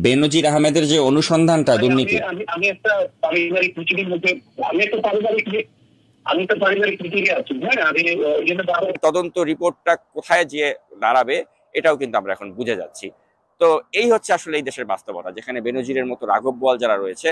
বেনজির আহমেদের যে অনুসন্ধানটা ভাই আমি দুর্নীতির। আমি আমি একটা পারিবারিক পৃথিবীর মধ্যে আমি একটা পারিবারিক আমি তো পারিবারিক পৃথিবী আছি, হ্যাঁ আমি এই জন্য তদন্ত রিপোর্টটা কোথায় গিয়ে দাঁড়াবে এটাও কিন্তু আমরা এখন বুঝে যাচ্ছি। তো এই হচ্ছে আসলে এই দেশের বাস্তবতা, যেখানে বেনজিরের মতো রাঘব বোয়াল যারা রয়েছে।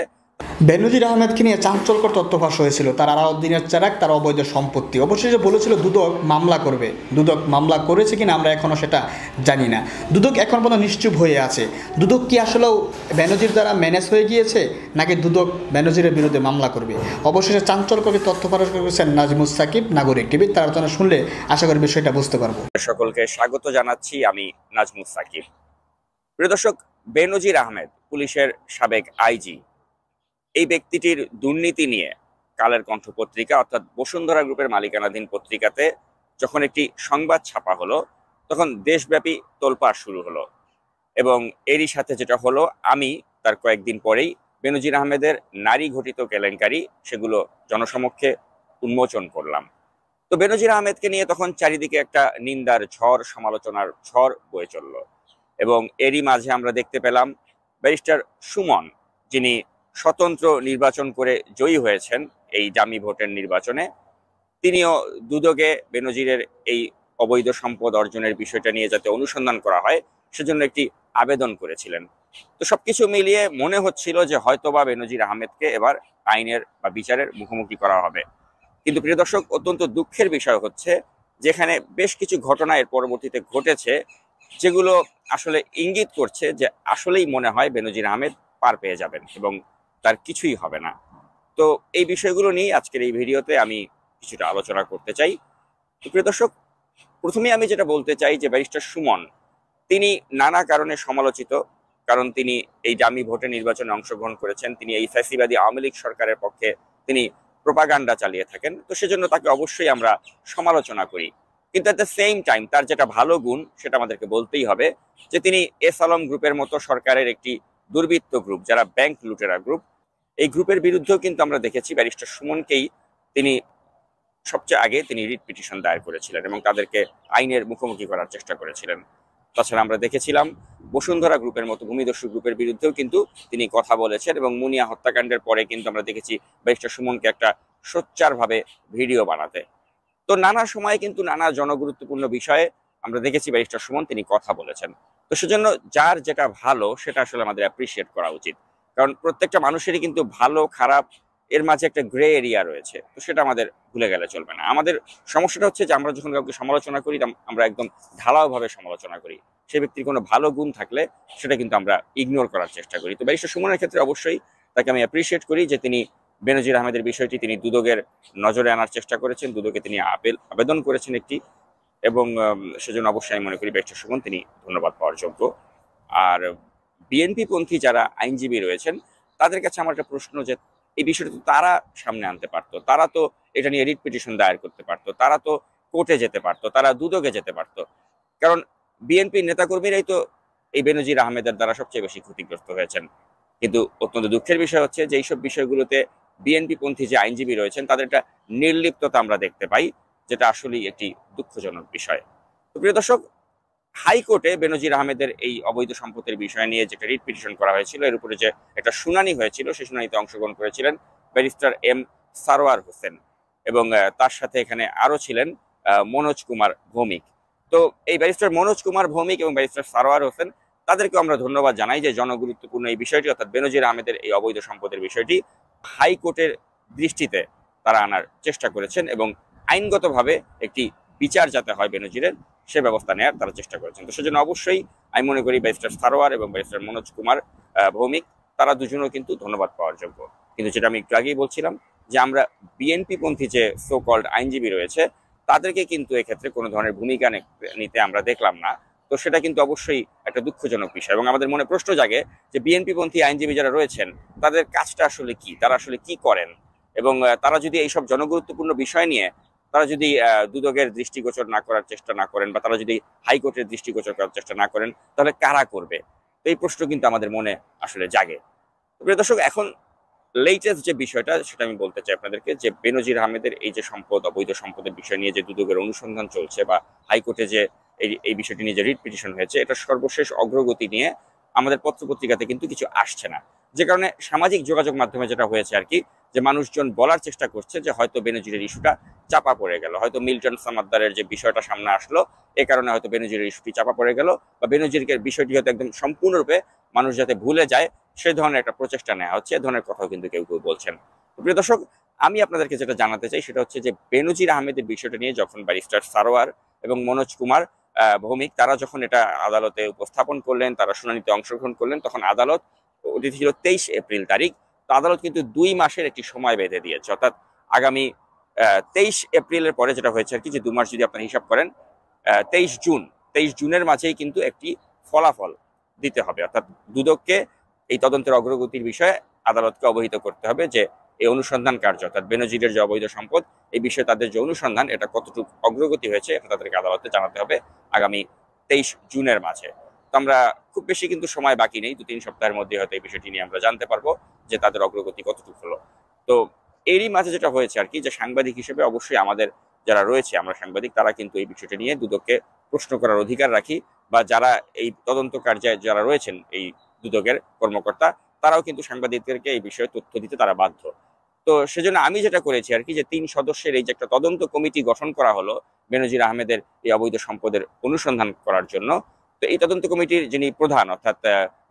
বেনজির আহমেদকে নিয়ে চাঞ্চল্যকর তথ্য ফাঁস হয়েছিল, তার আলাউদ্দিনের চেরাগ, তার অবৈধ সম্পত্তি। অবশেষে বলেছিল দুদক মামলা করবে। দুদক মামলা করেছে কিনা আমরা এখনও সেটা জানি না। দুদক এখন পর্যন্ত নিশ্চুপ হয়ে আছে। দুদক কি আসলেও বেনজির দ্বারা ম্যানেজ হয়ে গিয়েছে, নাকি দুদক বেনজিরের বিরুদ্ধে মামলা করবে? অবশেষে চাঞ্চল্যকর তথ্য ফাঁস করেছেন নাজমুস সাকিব, নাগরিক টিভি। তার আলোচনা শুনলে আশা করি বিষয়টা বুঝতে পারবো। সকলকে স্বাগত জানাচ্ছি, আমি নাজমুস সাকিব। প্রিয় দর্শক, বেনজির আহমেদ পুলিশের সাবেক আইজি, এই ব্যক্তিটির দুর্নীতি নিয়ে কালের কণ্ঠ পত্রিকা অর্থাৎ বসুন্ধরা গ্রুপের মালিকানাধীন পত্রিকাতে যখন একটি সংবাদ ছাপা হলো, তখন দেশব্যাপী তোলপাড় শুরু হলো। এবং এরই সাথে যেটা হলো, আমি তার কয়েকদিন পরেই বেনজির আহমেদের নারী ঘটিত কেলেঙ্কারি সেগুলো জনসমক্ষে উন্মোচন করলাম। তো বেনজির আহমেদকে নিয়ে তখন চারিদিকে একটা নিন্দার ঝড়, সমালোচনার ঝড় বয়ে চলল। এবং এরই মাঝে আমরা দেখতে পেলাম ব্যারিস্টার সুমন, যিনি স্বতন্ত্র নির্বাচন করে জয়ী হয়েছেন এই ডামি ভোটের নির্বাচনে, তিনিও দুদকে বেনজিরের এই অবৈধ সম্পদ অর্জনের বিষয়টা নিয়ে যাতে অনুসন্ধান করা হয় সেজন্য একটি আবেদন করেছিলেন। তো সবকিছু মিলিয়ে মনে হচ্ছিল যে হয়তোবা বেনজির আহমেদকে এবার আইনের বা বিচারের মুখোমুখি করা হবে। কিন্তু প্রিয় দর্শক, অত্যন্ত দুঃখের বিষয় হচ্ছে যেখানে বেশ কিছু ঘটনা এর পরবর্তীতে ঘটেছে, যেগুলো আসলে ইঙ্গিত করছে যে আসলেই মনে হয় বেনজির আহমেদ পার পেয়ে যাবেন এবং তার কিছুই হবে না। তো এই বিষয়গুলো নিয়ে আজকের এই ভিডিওতে আমি কিছুটা আলোচনা করতে চাই। তো প্রিয় দর্শক, প্রথমেই আমি যেটা বলতে চাই যে ব্যারিস্টার সুমন, তিনি নানা কারণে সমালোচিত। কারণ তিনি এই ডামি ভোটে নির্বাচনে অংশগ্রহণ করেছেন, তিনি এই ফ্যাসিবাদী আওয়ামী লীগ সরকারের পক্ষে তিনি প্রোপাগান্ডা চালিয়ে থাকেন। তো সেজন্য তাকে অবশ্যই আমরা সমালোচনা করি। কিন্তু এট দ্য সেম টাইম তার যেটা ভালো গুণ সেটা আমাদেরকে বলতেই হবে, যে তিনি এস আলম গ্রুপের মতো সরকারের একটি দুর্বৃত্ত গ্রুপ, যারা ব্যাংক লুটেরা গ্রুপ, এই গ্রুপের বিরুদ্ধেও কিন্তু আমরা দেখেছি ব্যারিস্টার সুমনকেই তিনি সবচেয়ে আগে তিনি রিট পিটিশন দায়ের করেছিলেন এবং তাদেরকে আইনের মুখোমুখি করার চেষ্টা করেছিলেন। তাছাড়া আমরা দেখেছিলাম বসুন্ধরা গ্রুপের মতো ভূমিদস্যু গ্রুপের বিরুদ্ধেও কিন্তু তিনি কথা বলেছেন এবং মুনিয়া হত্যাকাণ্ডের পরে কিন্তু আমরা দেখেছি ব্যারিস্টার সুমনকে একটা সোচ্চারভাবে ভিডিও বানাতে। তো নানা সময়ে কিন্তু নানা জনগুরুত্বপূর্ণ বিষয়ে আমরা দেখেছি ব্যারিস্টার সুমন তিনি কথা বলেছেন। তো সেজন্য যার যেটা ভালো সেটা আসলে আমাদের অ্যাপ্রিসিয়েট করা উচিত। কারণ প্রত্যেকটা মানুষেরই কিন্তু ভালো খারাপ এর মাঝে একটা গ্রে এরিয়া রয়েছে, তো সেটা আমাদের ভুলে গেলে চলবে না। আমাদের সমস্যাটা হচ্ছে যে আমরা যখন কাউকে সমালোচনা করি, আমরা একদম ঢালাওভাবে সমালোচনা করি। সেই ব্যক্তির কোনো ভালো গুণ থাকলে সেটা কিন্তু আমরা ইগনোর করার চেষ্টা করি। তো ব্যারিস্টার সুমনের ক্ষেত্রে অবশ্যই তাকে আমি অ্যাপ্রিসিয়েট করি যে তিনি বেনজির আহমেদের বিষয়টি তিনি দুদকের নজরে আনার চেষ্টা করেছেন, দুদকে তিনি আবেদন করেছেন একটি, এবং সেজন্য অবশ্যই আমি মনে করি ব্যারিস্টার সুমন তিনি ধন্যবাদ পাওয়ার যোগ্য। আর বিএনপি পন্থী যারা আইনজীবী রয়েছেন তাদের কাছে আমার একটা প্রশ্ন, যে এই বিষয়টা তো তারা সামনে আনতে পারতো, তারা তো এটা নিয়ে রিট পিটিশন দায়ের করতে পারতো, তারা তো কোর্টে যেতে পারতো, তারা দুদকে যেতে পারতো। কারণ বিএনপির নেতাকর্মীরাই তো এই বেনজির আহমেদের দ্বারা সবচেয়ে বেশি ক্ষতিগ্রস্ত হয়েছেন। কিন্তু অত্যন্ত দুঃখের বিষয় হচ্ছে যে এইসব বিষয়গুলোতে বিএনপি পন্থী যে আইনজীবী রয়েছেন তাদের একটা নির্লিপ্ততা আমরা দেখতে পাই, যেটা আসলেই একটি দুঃখজনক বিষয়। তো প্রিয় দর্শক, হাইকোর্টে বেনজির আহমেদের এই অবৈধ সম্পত্তির বিষয় নিয়ে যেটা রিট পিটিশন করা হয়েছিল, এর উপরে যে একটা শুনানি হয়েছিল, সেই শুনানিতে অংশগ্রহণ করেছিলেন ব্যারিস্টার এম সারোয়ার হোসেন এবং তার সাথে এখানে আরো ছিলেন মনোজ কুমার ভৌমিক। তো এই ব্যারিস্টার মনোজ কুমার ভৌমিক এবং ব্যারিস্টার সারোয়ার হোসেন, তাদেরকে আমরা ধন্যবাদ জানাই যে জনগুরুত্বপূর্ণ এই বিষয়টি অর্থাৎ বেনজির আহমেদের এই অবৈধ সম্পদের বিষয়টি হাইকোর্টের দৃষ্টিতে তারা আনার চেষ্টা করেছেন এবং আইনগতভাবে একটি বিচার যাতে হয় বেনজিরের, সে ব্যবস্থা নেওয়ার তারা চেষ্টা করেছেন। তো সেজন্য অবশ্যই আমি মনে করি ব্যারিস্টার সারোয়ার এবং ব্যারিস্টার মনোজ কুমার ভৌমিক, তারা দুজনও কিন্তু ধন্যবাদ পাওয়ার যোগ্য। কিন্তু যেটা আমি একটু আগেই বলছিলাম, যে আমরা বিএনপি পন্থী যে সো কল্ড আইনজীবী রয়েছে তাদেরকে কিন্তু এক্ষেত্রে কোনো ধরনের ভূমিকা নিতে আমরা দেখলাম না। তো সেটা কিন্তু অবশ্যই একটা দুঃখজনক বিষয় এবং আমাদের মনে প্রশ্ন জাগে যে বিএনপি পন্থী আইনজীবী যারা রয়েছেন তাদের কাজটা আসলে কি, তারা আসলে কি করেন, এবং তারা যদি এইসব জনগুরুত্বপূর্ণ বিষয় নিয়ে তারা যদি দুদকের দৃষ্টিগোচর না করার চেষ্টা না করেন বা তারা যদি হাইকোর্টের দৃষ্টিগোচর করার চেষ্টা না করেন, তাহলে কারা করবে? তো এই প্রশ্ন কিন্তু আমাদের মনে আসলে জাগে। প্রিয় দর্শক, এখন লেটেস্ট যে বিষয়টা সেটা আমি বলতে চাই আপনাদেরকে, যে বেনজির আহমেদের এই যে সম্পদ, অবৈধ সম্পদের বিষয় নিয়ে যে দুদকের অনুসন্ধান চলছে বা হাইকোর্টে যে এই বিষয়টি নিয়ে যে রিট পিটিশন হয়েছে, এটা সর্বশেষ অগ্রগতি নিয়ে আমাদের পত্রপত্রিকাতে কিন্তু কিছু আসছে না, যে কারণে সামাজিক যোগাযোগ মাধ্যমে যেটা হয়েছে আর কি, যে মানুষজন বলার চেষ্টা করছে যে হয়তো বেনজিরের ইস্যুটা চাপা পড়ে গেল, হয়তো মিল্টন সামাদ্দারের যে বিষয়টা সামনে আসলো এ কারণে হয়তো বেনজিরের ইস্যুটি চাপা পড়ে গেল, বা বেনজিরের বিষয়টি হয়তো একদম সম্পূর্ণরূপে মানুষ যাতে ভুলে যায় সে ধরনের একটা প্রচেষ্টা নেওয়া হচ্ছে, এ ধরনের কথাও কিন্তু কেউ কেউ বলছেন। প্রিয় দর্শক, আমি আপনাদেরকে যেটা জানাতে চাই সেটা হচ্ছে যে বেনজির আহমেদের বিষয়টা নিয়ে যখন ব্যারিস্টার সারোয়ার এবং মনোজ কুমার ভৌমিক তারা যখন এটা আদালতে উপস্থাপন করলেন, তারা শুনানিতে অংশগ্রহণ করলেন, তখন আদালত, ওটি ছিল 23 এপ্রিল তারিখ, তো আদালত কিন্তু 2 মাসের একটি সময় বেঁধে দিয়েছে, অর্থাৎ আগামী 23 এপ্রিলের পরে যেটা হয়েছে আর কি, যে 2 মাস যদি আপনারা হিসাব করেন, 23 জুনের মাঝেই কিন্তু একটি ফলাফল দিতে হবে, অর্থাৎ দুদককে এই তদন্তের অগ্রগতির বিষয়ে আদালতকে অবহিত করতে হবে যে এই অনুসন্ধান কার্য, অর্থাৎ বেনজিরের যে অবৈধ সম্পদ এই বিষয়ে তাদের যে অনুসন্ধান এটা কতটুকু অগ্রগতি হয়েছে এটা তাদেরকে আদালতে জানাতে হবে আগামী 23 জুনের মাঝে। তো আমরা খুব বেশি কিন্তু সময় বাকি নেই, 2-3 সপ্তাহের মধ্যে হয়তো এই বিষয়টি নিয়ে আমরা জানতে পারবো যে তাদের অগ্রগতি কতটুকু হলো। তো এরই মাঝে যেটা হয়েছে আর কি, যে সাংবাদিক হিসেবে অবশ্যই আমাদের যারা রয়েছে, আমরা সাংবাদিক, তারা কিন্তু এই বিষয়টি নিয়ে দুদককে প্রশ্ন করার অধিকার রাখি, বা যারা এই তদন্ত কার্যে যারা রয়েছেন এই দুদকের কর্মকর্তা তারাও কিন্তু সাংবাদিকদেরকে এই বিষয়ে তথ্য দিতে তারা বাধ্য। তো সেজন্য আমি যেটা করেছি আর কি, যে 3 সদস্যের এই যে একটা তদন্ত কমিটি গঠন করা হলো বেনজির আহমেদের এই অবৈধ সম্পদের অনুসন্ধান করার জন্য, তো এই তদন্ত কমিটির যিনি প্রধান অর্থাৎ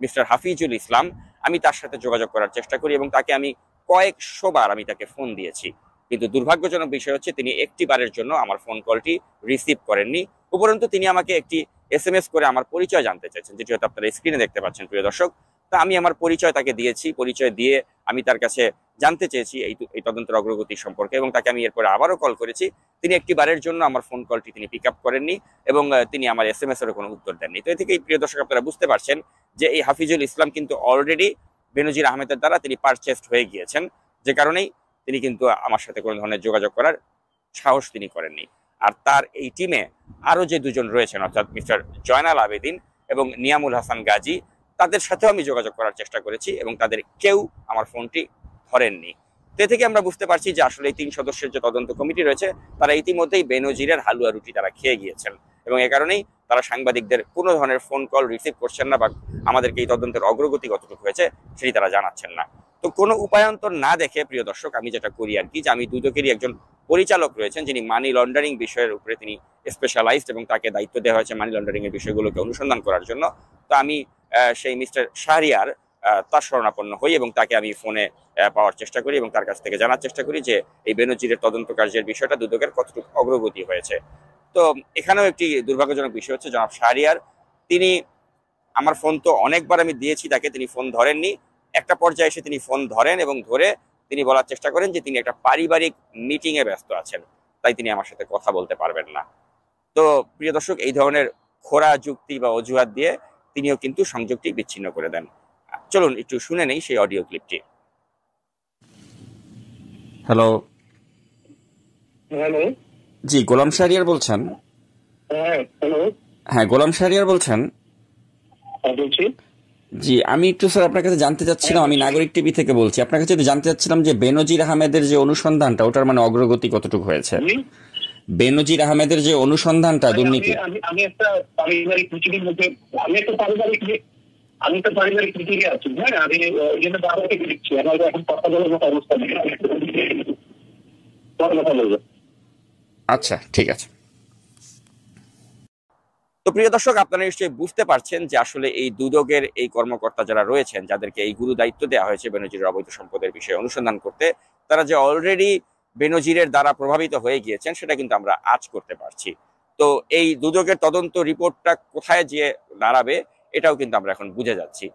মিস্টার হাফিজুল ইসলাম, আমি তার সাথে যোগাযোগ করার চেষ্টা করি এবং তাকে আমি কয়েকশোবার আমি তাকে ফোন দিয়েছি, কিন্তু দুর্ভাগ্যজনক বিষয় হচ্ছে তিনি একটি বারের জন্য আমার ফোন কলটি রিসিভ করেননি। উপরন্তু তিনি আমাকে একটি SMS করে আমার পরিচয় জানতে চাইছেন, যেটি হয়তো আপনারা স্ক্রিনে দেখতে পাচ্ছেন প্রিয় দর্শক। তা আমি আমার পরিচয় তাকে দিয়েছি, পরিচয় দিয়ে আমি তার কাছে জানতে চেয়েছি এই তদন্তের অগ্রগতি সম্পর্কে, এবং তাকে আমি এরপরে আবারও কল করেছি, তিনি একটি বারের জন্য আমার ফোন কলটি তিনি পিক আপ করেননি এবং তিনি আমার SMS এরও কোনো উত্তর দেননি। তো এ থেকে প্রিয় দর্শক আপনারা বুঝতে পারছেন যে এই হাফিজুল ইসলাম কিন্তু অলরেডি বেনজির আহমেদের দ্বারা তিনি পারচেসড হয়ে গিয়েছেন, যে কারণেই তিনি কিন্তু আমার সাথে কোনো ধরনের যোগাযোগ করার সাহস তিনি করেননি। আর তার এই টিমে আরো যে দুজন রয়েছেন অর্থাৎ মিস্টার জয়নাল আবেদিন এবং নিয়ামুল হাসান গাজী, তাদের সাথেও আমি যোগাযোগ করার চেষ্টা করেছি এবং তাদের কেউ আমার ফোনটি ধরেননি। তে থেকে আমরা বুঝতে পারছি যে আসলে এই 3 সদস্যের যে তদন্ত কমিটি রয়েছে তারা ইতিমধ্যেই বেনজিরের হালুয়া রুটি তারা খেয়ে গিয়েছেন, এবং এ কারণেই তারা সাংবাদিকদের কোনো ধরনের ফোন কল রিসিভ করছেন না, বা আমাদেরকে এই তদন্তের অগ্রগতি কতটুকু হয়েছে সেটি তারা জানাচ্ছেন না। তো কোনো উপায়ন্তর না দেখে প্রিয় দর্শক আমি যেটা করি আর কি, যে আমি দুদকেরই একজন পরিচালক রয়েছেন যিনি মানি লন্ডারিং বিষয়ের উপরে তিনি স্পেশালাইজড, এবং তাকে দায়িত্ব দেওয়া হয়েছে মানি লন্ডারিং এর বিষয়গুলোকে অনুসন্ধান করার জন্য। তো আমি সেই মিস্টার শাহরিয়ার তার শরণাপন্ন হই এবং তাকে আমি ফোনে পাওয়ার চেষ্টা করি এবং তার কাছ থেকে জানার চেষ্টা করি যে এই বেনজিরের তদন্ত কার্যের বিষয়টা দুদকের কতটুকু অগ্রগতি হয়েছে। তো এখানেও একটি দুর্ভাগ্যজনক বিষয় হচ্ছে জনাব শাহরিয়ার, তিনি আমার ফোন তো অনেকবার আমি দিয়েছি তাকে, তিনি ফোন ধরেননি। একটা পর্যায়ে এসে তিনি ফোন ধরেন এবং ধরে তিনি বলার চেষ্টা করেন যে তিনি একটা পারিবারিক মিটিং এ ব্যস্ত আছেন, তাই তিনি আমার সাথে কথা বলতে পারবেন না। তো প্রিয় দর্শক, এই ধরনের খোঁড়া যুক্তি বা অজুহাত দিয়ে তিনিও কিন্তু সংযোগটি বিচ্ছিন্ন করে দেন। চলুন একটু শুনে নেই সেই অডিও ক্লিপটি। Hello, hello. জি গোলাম শাহরিয়ার বলছেন? হ্যাঁ, হ্যালো। হ্যাঁ, গোলাম শাহরিয়ার বলছেন? হ্যাঁ, বলছি। জি, আমি একটু স্যার আপনার কাছে জানতে চাচ্ছিলাম, আমি নাগরিক টিভি থেকে বলছি, আপনার কাছে একটু জানতে চাচ্ছিলাম যে বেনজির আহমেদের যে অনুসন্ধানটা ওটার মানে অগ্রগতি কতটুকু হয়েছে? বেনজির আহমেদের যে অনুসন্ধানটা দুর্নীতি, আমি একটা পারিবারিক মিটিংয়ের মধ্যে আমি তো পারিবারিক মিটিংয়ে আছি। হ্যাঁ, আমি ওই জন্য বাবাকে দিচ্ছি, আমার এখন কথা বলার মতো অবস্থা নেই, কথা বলবো। আচ্ছা ঠিক আছে। তো প্রিয় দর্শক, আপনারা নিশ্চয়ই বুঝতে পারছেন যে আসলে এই দুদকের এই কর্মকর্তা যারা রয়েছেন, যাদেরকে এই গুরু দায়িত্ব দেওয়া হয়েছে বেনজিরের অবৈধ সম্পদের বিষয়ে অনুসন্ধান করতে, তারা যে অলরেডি বেনজিরের দ্বারা প্রভাবিত হয়ে গিয়েছেন সেটা কিন্তু আমরা আজ করতে পারছি। তো এই দুদকের তদন্ত রিপোর্টটা কোথায় গিয়ে দাঁড়াবে এটাও কিন্তু আমরা এখন বুঝে যাচ্ছি।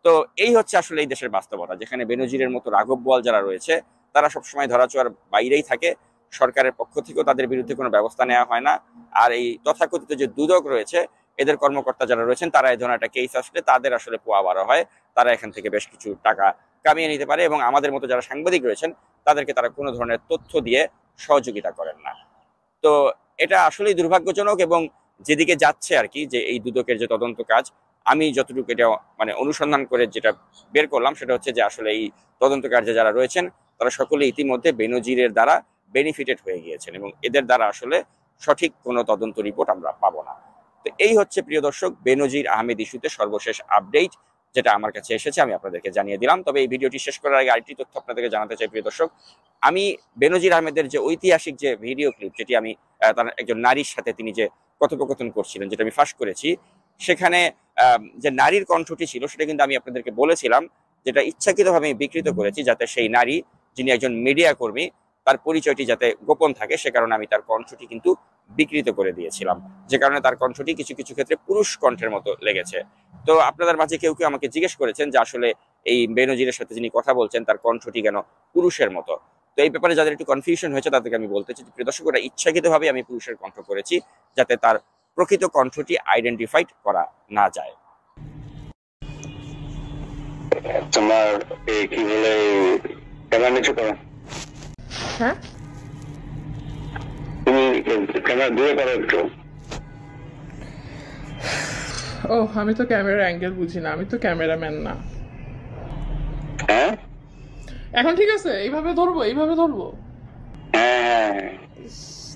তো এই হচ্ছে আসলে এই দেশের বাস্তবতা, যেখানে বেনজিরের মতো রাঘব বোয়াল যারা রয়েছে তারা সবসময় ধরাছোঁয়ার বাইরেই থাকে, সরকারের পক্ষ থেকেও তাদের বিরুদ্ধে কোনো ব্যবস্থা নেওয়া হয় না। আর এই তথাকথিত যে দুদক রয়েছে, এদের কর্মকর্তা যারা রয়েছেন তারা এই ধরনের একটা কেস আসলে তাদের আসলে পোয়া বাড়া হয়, তারা এখান থেকে বেশ কিছু টাকা কামিয়ে নিতে পারে, এবং আমাদের মতো যারা সাংবাদিক রয়েছেন তাদেরকে তারা কোনো ধরনের তথ্য দিয়ে সহযোগিতা করেন না। তো এটা আসলেই দুর্ভাগ্যজনক, এবং যেদিকে যাচ্ছে আর কি, যে এই দুদকের যে তদন্ত কাজ, আমি যতটুকু এটা মানে অনুসন্ধান করে যেটা বের করলাম সেটা হচ্ছে যে আসলে এই তদন্ত কার্যে যারা রয়েছেন তারা সকলে ইতিমধ্যে বেনজিরের দ্বারা বেনিফিটেড হয়ে গিয়েছেন, এবং এদের দ্বারা আসলে সঠিক কোনো তদন্ত রিপোর্ট আমরা পাবো না। তো এই হচ্ছে প্রিয় দর্শক বেনজির আহমেদ ইস্যুতে সর্বশেষ আপডেট। যেটা আমার কাছে এসেছে আমি আপনাদেরকে জানিয়ে দিলাম। তবে এই ভিডিওটি শেষ করার আগে আরেকটি তথ্য আপনাদেরকে জানাতে চাই প্রিয় দর্শক। আমি বেনজির আহমেদের যে ঐতিহাসিক যে ভিডিও ক্লিপ, যেটি আমি তার একজন নারীর সাথে তিনি যে কথোপকথন করছিলেন, যেটা আমি ফাঁস করেছি, সেখানে যে নারীর কণ্ঠটি ছিল সেটা কিন্তু আমি আপনাদেরকে বলেছিলাম, যেটা ইচ্ছাকৃতভাবে আমি বিকৃত করেছি, যাতে সেই নারী, যিনি একজন মিডিয়া কর্মী, তার পরিচয়টি যাতে গোপন থাকে, সে কারণে আমি তার কণ্ঠটি কিন্তু বিকৃত করে দিয়েছিলাম, যে কারণে তার কণ্ঠটি কিছু কিছু ক্ষেত্রে পুরুষ কণ্ঠের মতো লেগেছে। তো আপনাদের মাঝে কেউ কেউ আমাকে জিজ্ঞেস করেছেন যে আসলে এই বেনজিরের সাথে যিনি কথা বলছেন তার কণ্ঠটি কেন পুরুষের মতো। তো এই ব্যাপারে যাদের একটু কনফিউশন হয়েছে তাদেরকে আমি বলতে চাই, প্রিয় দর্শক, ওটা ইচ্ছাকৃতভাবে আমি পুরুষের কণ্ঠ করেছি, যাতে তার প্রকৃত কণ্ঠটি আইডেন্টিফাইড করা না যায়। তোমার কি বলে ক্যামেরা নিচু করো, হ্যাঁ তুমি ক্যামেরা দূরে করো একটু। ও আমি তো ক্যামেরার অ্যাঙ্গেল বুঝি না, আমি তো ক্যামেরাম্যান না। হ্যাঁ এখন ঠিক আছে, এইভাবে ধরবো, এইভাবে ধরবো। হ্যাঁ,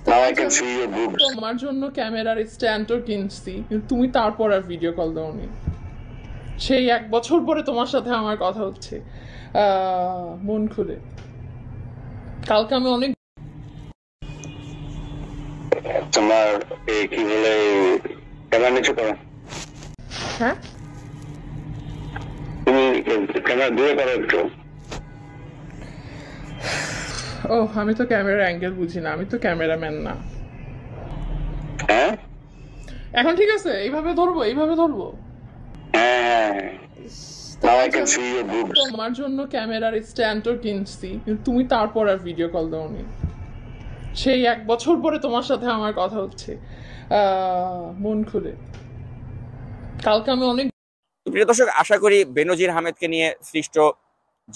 now I can see your boobs. তোমার জন্য ক্যামেরার স্ট্যান্ডও কিনছি, কিন্তু তুমি তারপর আর ভিডিও কল দাওনি। সেই 1 বছর পরে তোমার সাথে আমার কথা হচ্ছে মন খুলে। কালকে আমি অনেক তোমার কি বলে ক্যামেরা নিচু করো, হ্যাঁ তুমি ক্যামেরা দূরে করো একটু। ও আমি তো ক্যামেরার অ্যাঙ্গেল বুঝি না, আমি তো ক্যামেরাম্যান না। হ্যাঁ এখন ঠিক আছে, এইভাবে ধরবো, এইভাবে ধরবো। হ্যাঁ, now I can see your boobs. তোমার জন্য ক্যামেরার স্ট্যান্ডও কিনছি, কিন্তু তুমি তারপর আর ভিডিও কল দাওনি। সেই 1 বছর পরে তোমার সাথে আমার কথা হচ্ছে মন খুলে। কালকে আমি অনেক প্রিয় দর্শক, আশা করি বেনজির আহমেদকে নিয়ে সৃষ্ট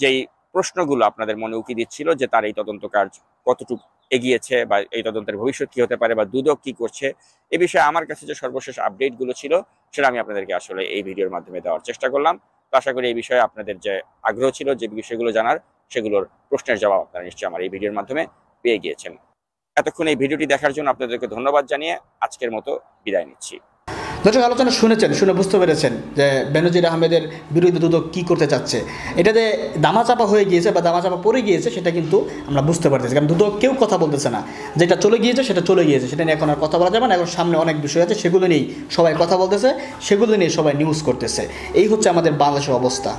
যেই প্রশ্নগুলো আপনাদের মনে উকি দিচ্ছিল, যে তার এই তদন্ত কাজ কতটুকু এগিয়েছে বা এই তদন্তের ভবিষ্যৎ কি হতে পারে বা দুদক কি করছে, এ বিষয়ে আমার কাছে যে সর্বশেষ আপডেটগুলো ছিল সেটা আমি আপনাদেরকে আসলে এই ভিডিওর মাধ্যমে দেওয়ার চেষ্টা করলাম। তো আশা করি এই বিষয়ে আপনাদের যে আগ্রহ ছিল, যে বিষয়গুলো জানার, সেগুলোর প্রশ্নের জবাব আপনারা নিশ্চয়ই আমার এই ভিডিওর মাধ্যমে পেয়ে গিয়েছেন। এতক্ষণ এই ভিডিওটি দেখার জন্য আপনাদেরকে ধন্যবাদ জানিয়ে আজকের মতো বিদায় নিচ্ছি। দর্শক, আলোচনা শুনে বুঝতে পেরেছেন যে বেনজির আহমেদের বিরুদ্ধে দুদক কী করতে চাচ্ছে। এটা যে দামাচাপা হয়ে গিয়েছে বা দামাচাপা পড়ে গিয়েছে সেটা কিন্তু আমরা বুঝতে পারতেছি, কারণ দুদক কেউ কথা বলতেছে না। যেটা চলে গিয়েছে সেটা চলে গিয়েছে, সেটা নিয়ে এখন আর কথা বলা যাবে না। এখন সামনে অনেক বিষয় আছে, সেগুলো নিয়েই সবাই কথা বলতেছে, সেগুলো নিয়ে সবাই নিউজ করতেছে। এই হচ্ছে আমাদের বাংলাদেশের অবস্থা।